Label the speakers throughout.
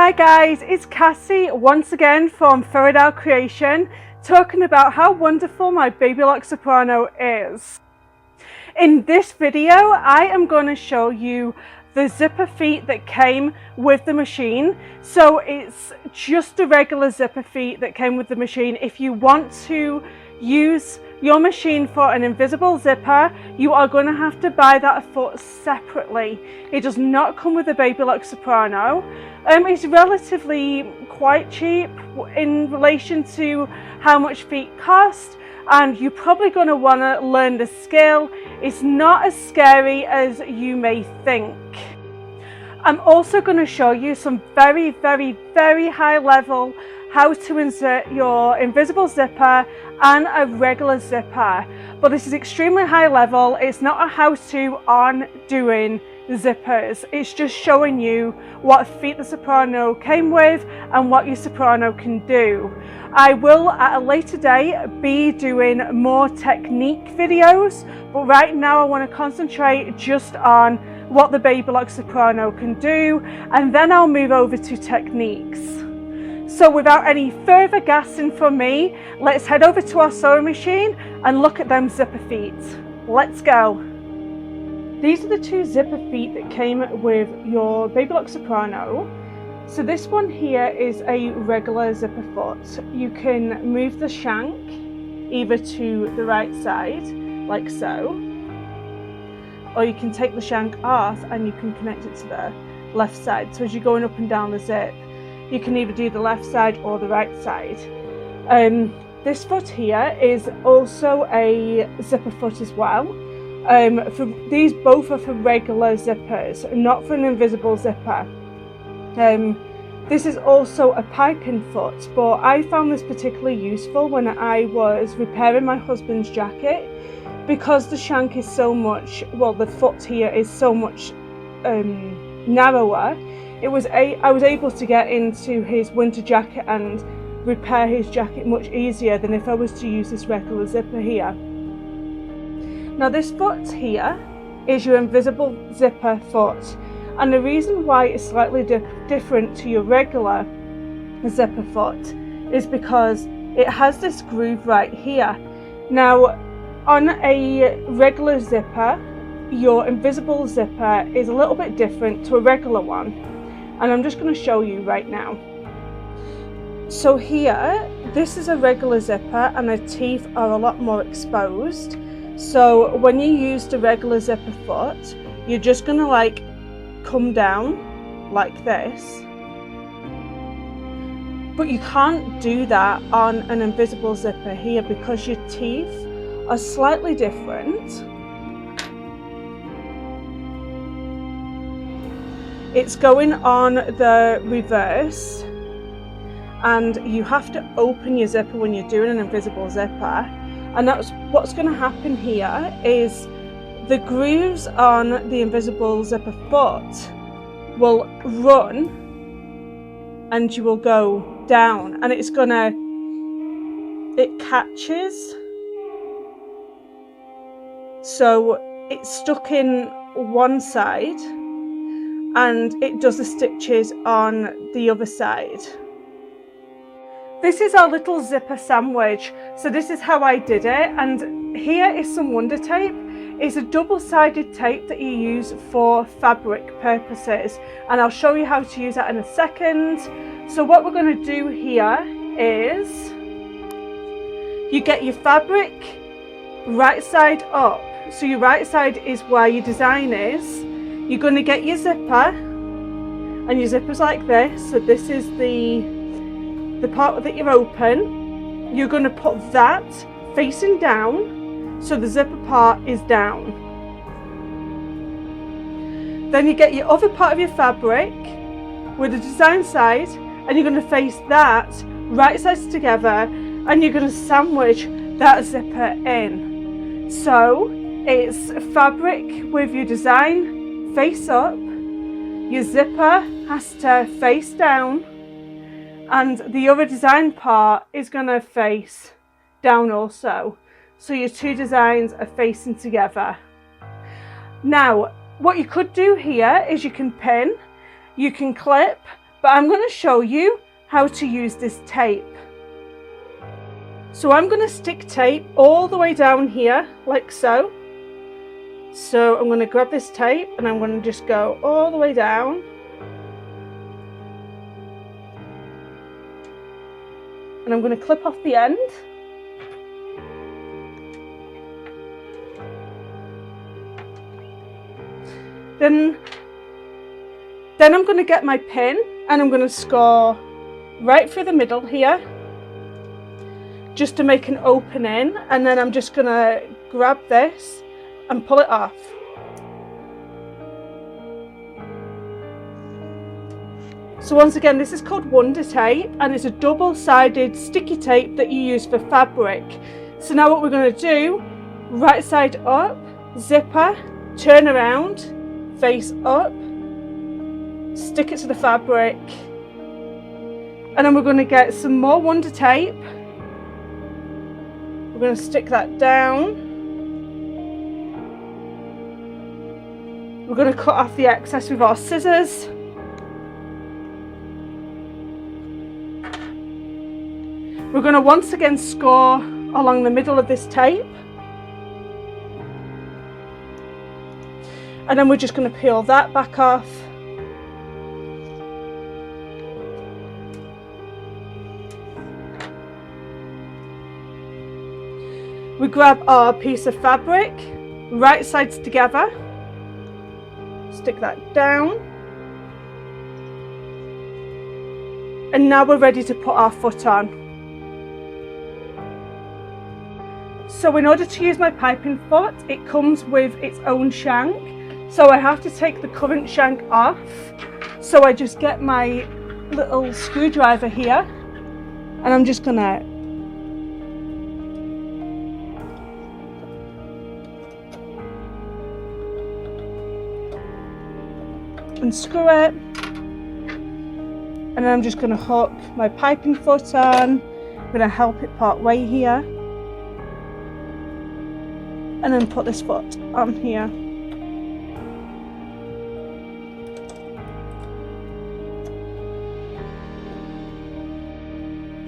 Speaker 1: Hi guys, it's Cassie once again from Faodail Creation, talking about how wonderful my Baby Lock Soprano is. In this video, I am going to show you the zipper feet that came with the machine. So it's just the regular zipper feet that came with the machine. If you want to use your machine for an invisible zipper, you are going to have to buy that foot separately. It does not come with a Baby Lock Soprano. It's relatively quite cheap in relation to how much feet cost, and you're probably going to want to learn the skill. It's not as scary as you may think. I'm also going to show you some very high level how to insert your invisible zipper and a regular zipper, but this is extremely high level. It's not a how-to on doing zippers, it's just showing you what feet the Soprano came with and what your Soprano can do. I will at a later date be doing more technique videos, but right now I want to concentrate just on what the Baby Lock Soprano can do, and then I'll move over to techniques. So without any further gassing from me, let's head over to our sewing machine and look at them zipper feet. Let's go. These are the two zipper feet that came with your Baby Lock Soprano. So this one here is a regular zipper foot. You can move the shank either to the right side, like so, or you can take the shank off and you can connect it to the left side. So as you're going up and down the zip, you can either do the left side or the right side. This foot here is also a zipper foot as well. These both are for regular zippers, not for an invisible zipper. This is also a piping foot, but I found this particularly useful when I was repairing my husband's jacket, because the shank is so much, well, the foot here is so much narrower. I was able to get into his winter jacket and repair his jacket much easier than if I was to use this regular zipper here. Now this foot here is your invisible zipper foot, and the reason why it's slightly different to your regular zipper foot is because it has this groove right here. Now on a regular zipper, your invisible zipper is a little bit different to a regular one, and I'm just going to show you right now. So here, this is a regular zipper and the teeth are a lot more exposed. So when you use the regular zipper foot, you're just going to like come down like this. But you can't do that on an invisible zipper here because your teeth are slightly different. It's going on the reverse, and you have to open your zipper when you're doing an invisible zipper, and that's what's going to happen here. Is the grooves on the invisible zipper foot will run and you will go down, and it catches, so it's stuck in one side and it does the stitches on the other side. This is our little zipper sandwich. So this is how I did it, and here is some Wonder Tape. It's a double-sided tape that you use for fabric purposes, and I'll show you how to use that in a second. So what we're going to do here is you get your fabric right side up. So your right side is where your design is. You're going to get your zipper, and your zipper's like this. So this is the part that you're open. You're going to put that facing down, so the zipper part is down. Then you get your other part of your fabric with the design side, and you're going to face that right sides together, and you're going to sandwich that zipper in. So it's fabric with your design face up, your zipper has to face down, and the other design part is going to face down also. So your two designs are facing together. Now, what you could do here is you can pin, you can clip, but I'm going to show you how to use this tape. So I'm going to stick tape all the way down here like so. So I'm going to grab this tape and I'm going to just go all the way down. And I'm going to clip off the end. Then I'm going to get my pin and I'm going to score right through the middle here, just to make an opening, and then I'm just going to grab this and pull it off. So once again, this is called Wonder Tape and it's a double-sided sticky tape that you use for fabric. So now what we're going to do, right side up, zipper, turn around, face up, stick it to the fabric, and then we're going to get some more Wonder Tape. We're going to stick that down. We're going to cut off the excess with our scissors. We're going to once again score along the middle of this tape. And then we're just going to peel that back off. We grab our piece of fabric, right sides together, stick that down. And now we're ready to put our foot on. So in order to use my piping foot, it comes with its own shank. So I have to take the current shank off. So I just get my little screwdriver here and I'm just gonna unscrew it. And then I'm just gonna hook my piping foot on. I'm gonna help it part way here. And then put this foot on here.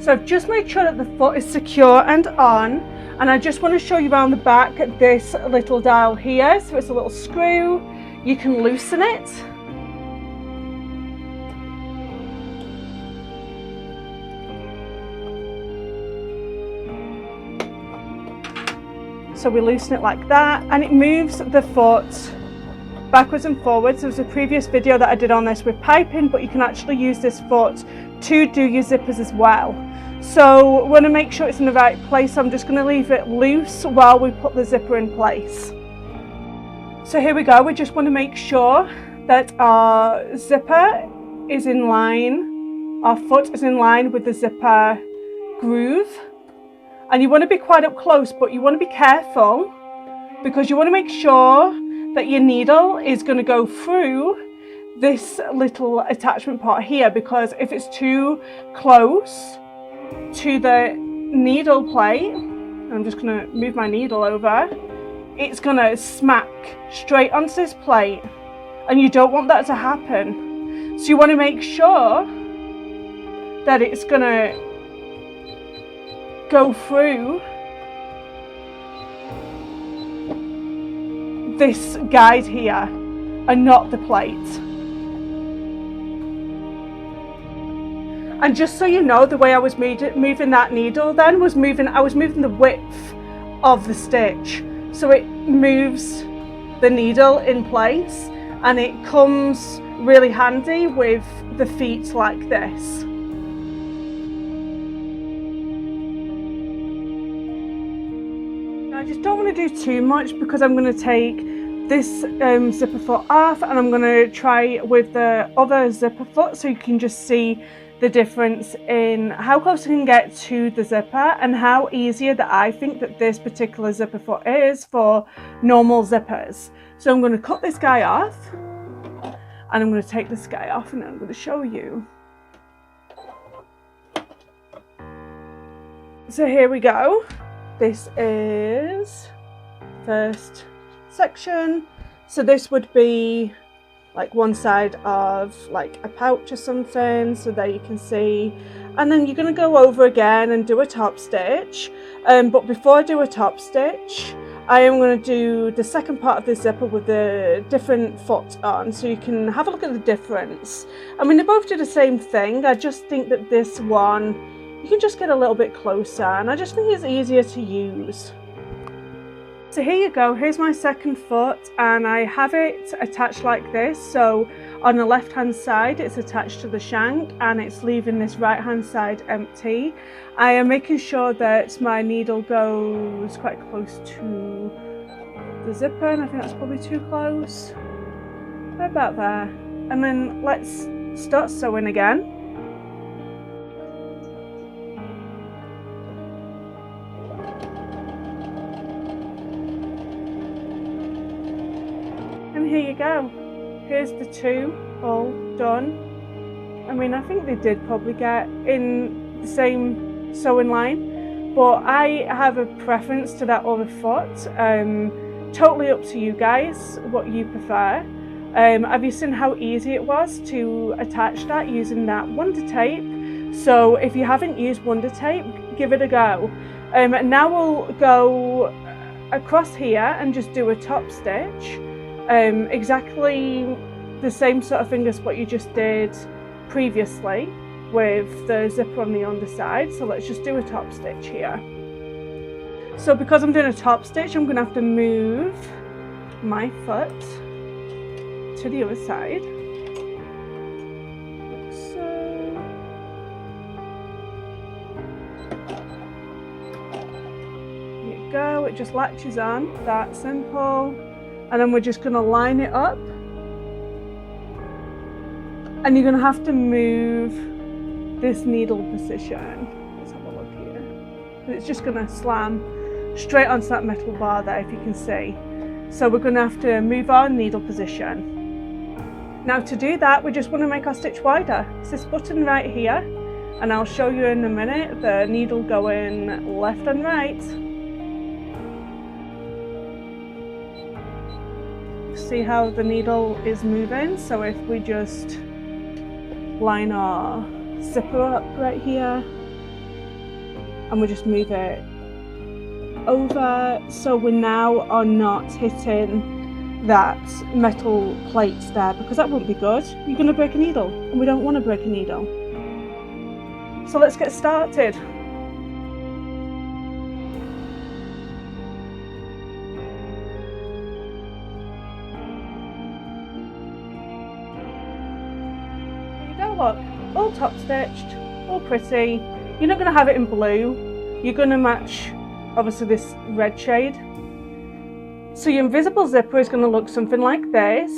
Speaker 1: So I've just made sure that the foot is secure and on, and I just want to show you around the back this little dial here. So it's a little screw, you can loosen it. So we loosen it like that and it moves the foot backwards and forwards. There was a previous video that I did on this with piping, but you can actually use this foot to do your zippers as well. So we want to make sure it's in the right place. So I'm just going to leave it loose while we put the zipper in place. So here we go. We just want to make sure that our zipper is in line, our foot is in line with the zipper groove. And you want to be quite up close, but you want to be careful because you want to make sure that your needle is going to go through this little attachment part here, because if it's too close to the needle plate, I'm just going to move my needle over, it's going to smack straight onto this plate and you don't want that to happen. So you want to make sure that it's going to go through this guide here and not the plate. And just so you know, the way I was moving that needle then was I was moving the width of the stitch, so it moves the needle in place and it comes really handy with the feet like this. I just don't want to do too much because I'm going to take this zipper foot off and I'm going to try with the other zipper foot so you can just see the difference in how close I can get to the zipper and how easier that I think that this particular zipper foot is for normal zippers. So I'm going to cut this guy off and I'm going to take this guy off and I'm going to show you. So here we go. This is first section. So this would be like one side of like a pouch or something, so there you can see. And then you're going to go over again and do a top stitch, but before I do a top stitch, I am going to do the second part of the zipper with the different foot on, so you can have a look at the difference. I mean, they both do the same thing. I just think that this one you can just get a little bit closer, and I just think it's easier to use. So here you go, here's my second foot, and I have it attached like this. So on the left hand side it's attached to the shank and it's leaving this right hand side empty. I am making sure that my needle goes quite close to the zipper, and I think that's probably too close. Right about there. And then let's start sewing again. And here you go. Here's the two all done. I mean, I think they did probably get in the same sewing line, but I have a preference to that other foot. Totally up to you guys what you prefer. Have you seen how easy it was to attach that using that Wonder Tape? So if you haven't used Wonder Tape, give it a go. Now we'll go across here and just do a top stitch. Exactly the same sort of thing as what you just did previously with the zipper on the underside. So let's just do a top stitch here. So because I'm doing a top stitch, I'm going to have to move my foot to the other side, like so. There you go, it just latches on, that simple. And then we're just going to line it up, and you're going to have to move this needle position. Let's have a look here. And it's just going to slam straight onto that metal bar there, if you can see. So we're going to have to move our needle position. Now to do that, we just want to make our stitch wider. It's this button right here, and I'll show you in a minute the needle going left and right. See how the needle is moving? So if we just line our zipper up right here, and we just move it over, so we now are not hitting that metal plate there, because that wouldn't be good. You're going to break a needle, and we don't want to break a needle. So let's get started. Look, all top stitched, all pretty. You're not going to have it in blue, you're going to match obviously this red shade. So your invisible zipper is going to look something like this,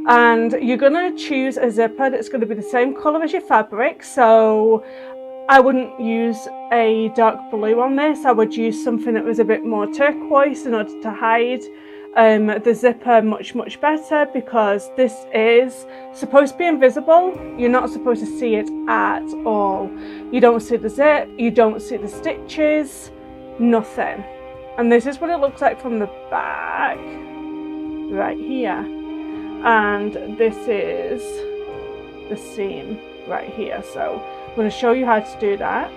Speaker 1: and you're going to choose a zipper that's going to be the same colour as your fabric. So I wouldn't use a dark blue on this, I would use something that was a bit more turquoise in order to hide the zipper much better, because this is supposed to be invisible. You're not supposed to see it at all. You don't see the zip, you don't see the stitches, nothing. And this is what it looks like from the back right here, and this is the seam right here. So I'm going to show you how to do that.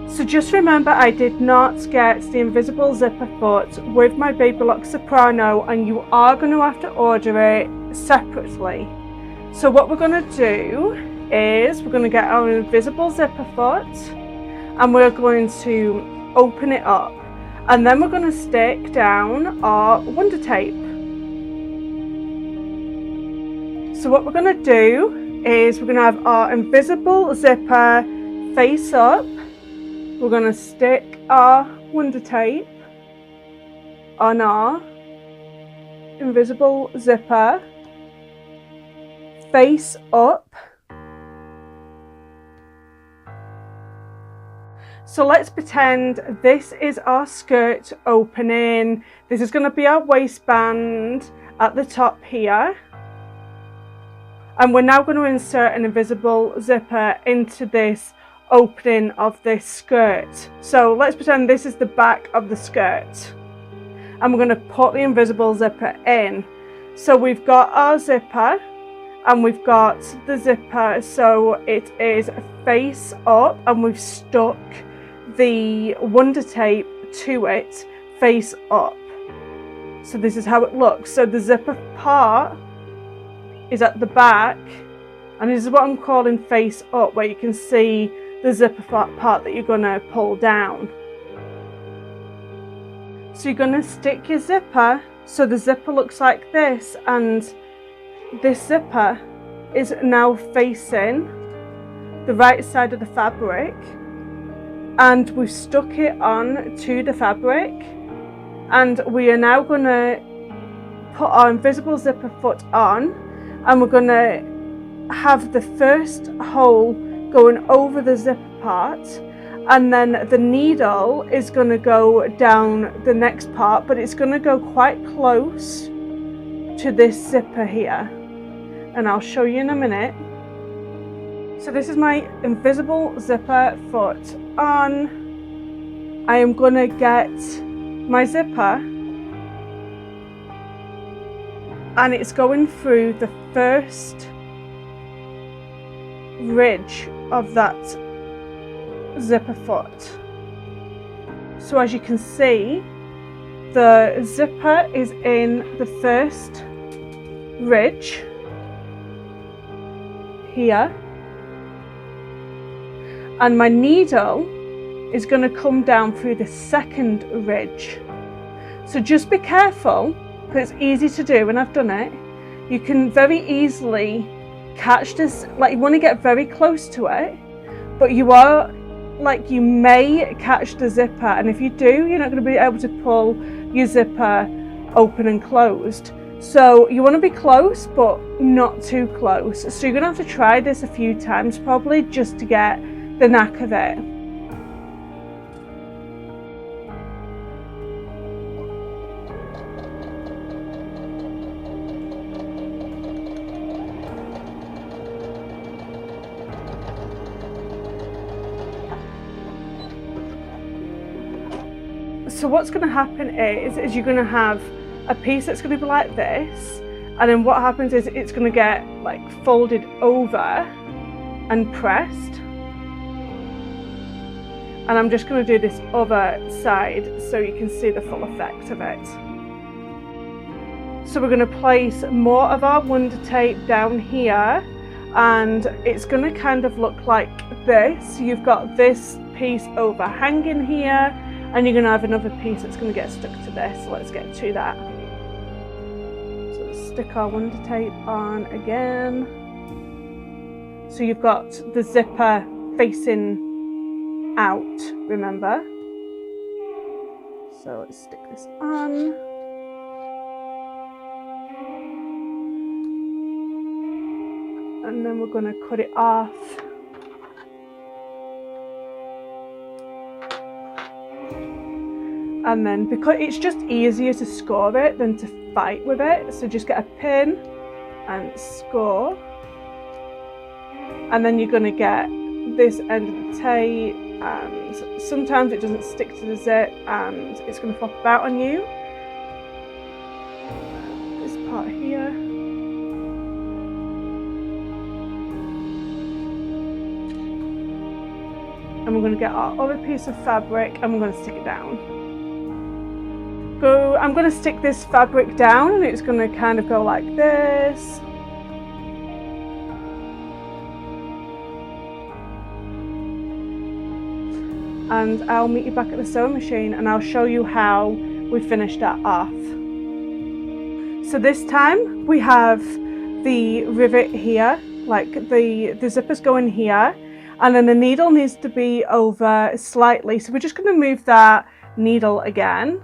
Speaker 1: So just remember, I did not get the invisible zipper foot with my Baby Lock Soprano, and you are going to have to order it separately. So what we're going to do is we're going to get our invisible zipper foot, and we're going to open it up, and then we're going to stick down our Wonder Tape. So what we're going to do is we're going to have our invisible zipper face up. We're going to stick our Wonder Tape on our invisible zipper face up. So let's pretend this is our skirt opening. This is going to be our waistband at the top here. And we're now going to insert an invisible zipper into this opening of this skirt. So let's pretend this is the back of the skirt, and we're going to put the invisible zipper in. So we've got our zipper and we've got the zipper, so it is face up, and we've stuck the Wonder Tape to it face up. So this is how it looks. So the zipper part is at the back, and this is what I'm calling face up, where you can see the zipper part that you're going to pull down. So you're going to stick your zipper, so the zipper looks like this, and this zipper is now facing the right side of the fabric, and we've stuck it on to the fabric, and we are now going to put our invisible zipper foot on, and we're going to have the first hole going over the zipper part, and then the needle is going to go down the next part, but it's going to go quite close to this zipper here, and I'll show you in a minute. So this is my invisible zipper foot on. I am going to get my zipper, and it's going through the first ridge of that zipper foot. So as you can see, the zipper is in the first ridge here, and my needle is going to come down through the second ridge. So just be careful, because it's easy to do, and I've done it. You can very easily catch this, like you want to get very close to it, but you may catch the zipper, and if you do, you're not going to be able to pull your zipper open and closed. So you want to be close, but not too close. So you're going to have to try this a few times probably, just to get the knack of it. So what's going to happen is you're going to have a piece that's going to be like this, and then what happens is it's going to get like folded over and pressed, and I'm just going to do this other side so you can see the full effect of it. So we're going to place more of our Wonder Tape down here, and it's going to kind of look like this. You've got this piece overhanging here, and you're going to have another piece that's going to get stuck to this. So let's get to that. So let's stick our Wonder Tape on again. So you've got the zipper facing out, remember? So let's stick this on. And then we're going to cut it off. And then, because it's just easier to score it than to fight with it, so just get a pin and score, and then you're going to get this end of the tape, and sometimes it doesn't stick to the zip and it's going to flop about on you. This part here, and we're going to get our other piece of fabric and we're going to stick it down. So I'm going to stick this fabric down, and it's going to kind of go like this. And I'll meet you back at the sewing machine and I'll show you how we finish that off. So this time we have the rivet here, like the zipper's going here, and then the needle needs to be over slightly. So we're just going to move that needle again.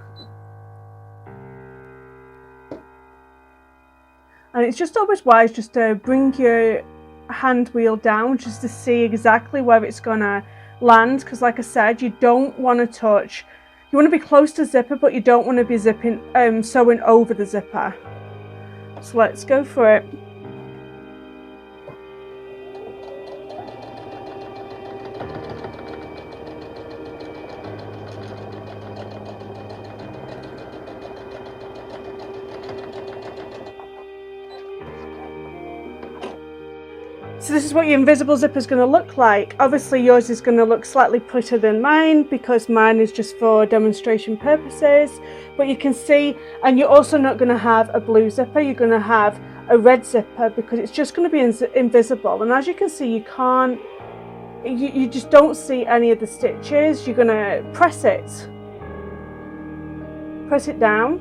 Speaker 1: And it's just always wise just to bring your hand wheel down just to see exactly where it's going to land, because like I said, you don't want to touch, you want to be close to zipper, but you don't want to be sewing over the zipper. So let's go for it. So this is what your invisible zipper is going to look like. Obviously yours is going to look slightly prettier than mine because mine is just for demonstration purposes. But you can see, and you're also not going to have a blue zipper, you're going to have a red zipper because it's just going to be invisible. And as you can see, you can't, you just don't see any of the stitches. You're going to press it down.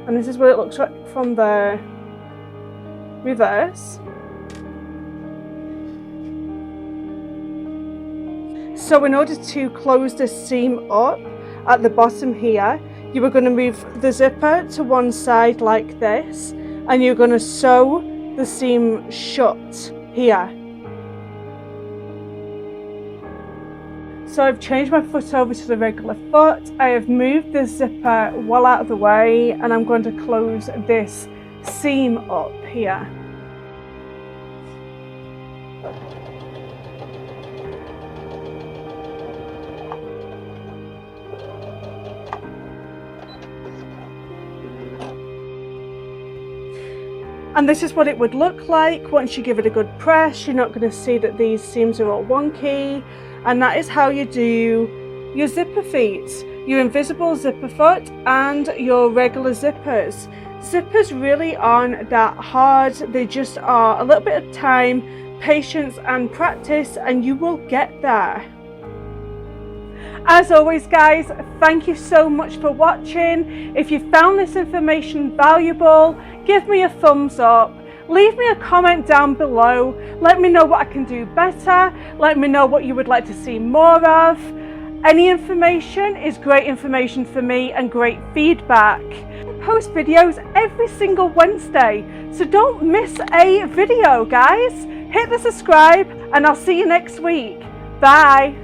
Speaker 1: And this is what it looks like from the reverse. So in order to close this seam up at the bottom here, you are going to move the zipper to one side like this, and you're going to sew the seam shut here. So I've changed my foot over to the regular foot. I have moved the zipper well out of the way, and I'm going to close this seam up here. And this is what it would look like once you give it a good press. You're not going to see that these seams are all wonky. And that is how you do your zipper feet, your invisible zipper foot and your regular zippers. Zippers really aren't that hard. They just are a little bit of time, patience and practice, and you will get there. As always guys, thank you so much for watching. If you found this information valuable, give me a thumbs up. Leave me a comment down below. Let me know what I can do better. Let me know what you would like to see more of. Any information is great information for me and great feedback. I post videos every single Wednesday, so don't miss a video guys. Hit the subscribe and I'll see you next week. Bye.